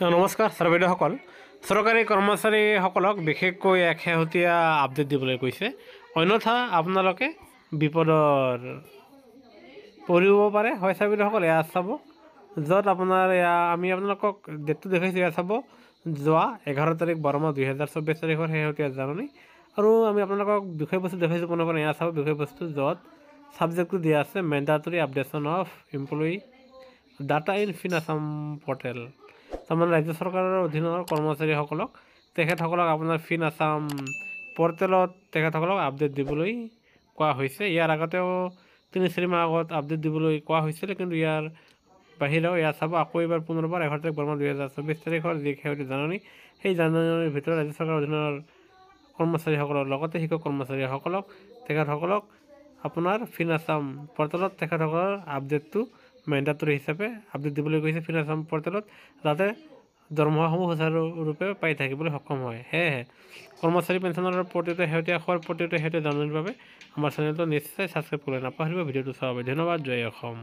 নমস্কাৰ ছাৰ-বাইদেউসকল। চৰকাৰী কৰ্মচাৰীসকলক বিশেষকৈ এক শেহতীয়া আপডেট দিবলৈ কৈছে, অন্যথা আপোনালোকে বিপদৰ পৰিব পাৰে। হয় ছাৰ-বাইদেউসকল, এয়া চাব, য'ত আপোনাৰ আমি আপোনালোকক ডেটটো দেখাইছোঁ। এয়া চাব, যোৱা 11 তাৰিখ 12 মাহ 2024 তাৰিখৰ শেহতীয়া জাননী। আৰু আমি আপোনালোকক বিষয়বস্তু দেখাইছোঁ কোনোবাৰ। এয়া চাব বিষয়বস্তু, য'ত ছাবজেক্টটো দিয়া আছে mandatory updation of employee data in FIN Assam portal. তাৰমানে ৰাজ্য চৰকাৰৰ অধীনৰ কৰ্মচাৰীসকলক আপোনাৰ ফিন আছাম পৰ্টেলত তেখেতসকলক আপডেট দিবলৈ কোৱা হৈছে। ইয়াৰ আগতেও 3-4 মাহ আগত আপডেট দিবলৈ কোৱা হৈছিল, কিন্তু ইয়াৰ বাহিৰেও এয়া চাব, আকৌ এবাৰ পুনৰবাৰ 11 তাৰিখ 12 মাহ 2024 তাৰিখৰ যি শেহতীয়া জাননী, সেই জাননীৰ ভিতৰত ৰাজ্য চৰকাৰৰ অধীনৰ কৰ্মচাৰীসকলৰ লগতে শিক্ষক কৰ্মচাৰীসকলক তেখেতসকলক আপোনাৰ ফিন আছাম পৰ্টেলত তেখেতসকলৰ আপডেটটো মেণ্ডাটৰী হিচাপে আপডেট দিবলৈ কৈছে ফিন আছাম পৰ্টেলত, যাতে দৰমহাসমূহ সুচাৰুৰূপে পাই থাকিবলৈ সক্ষম হয়। সেয়েহে কৰ্মচাৰী পেঞ্চনৰ প্ৰতিটো শেহতীয়া জাননীৰ বাবে আমাৰ চেনেলটো নিশ্চয় ছাবস্ক্ৰাইব কৰিবলৈ নাপাহৰিব। ভিডিঅ'টো চাব। ধন্যবাদ। জয় অসম।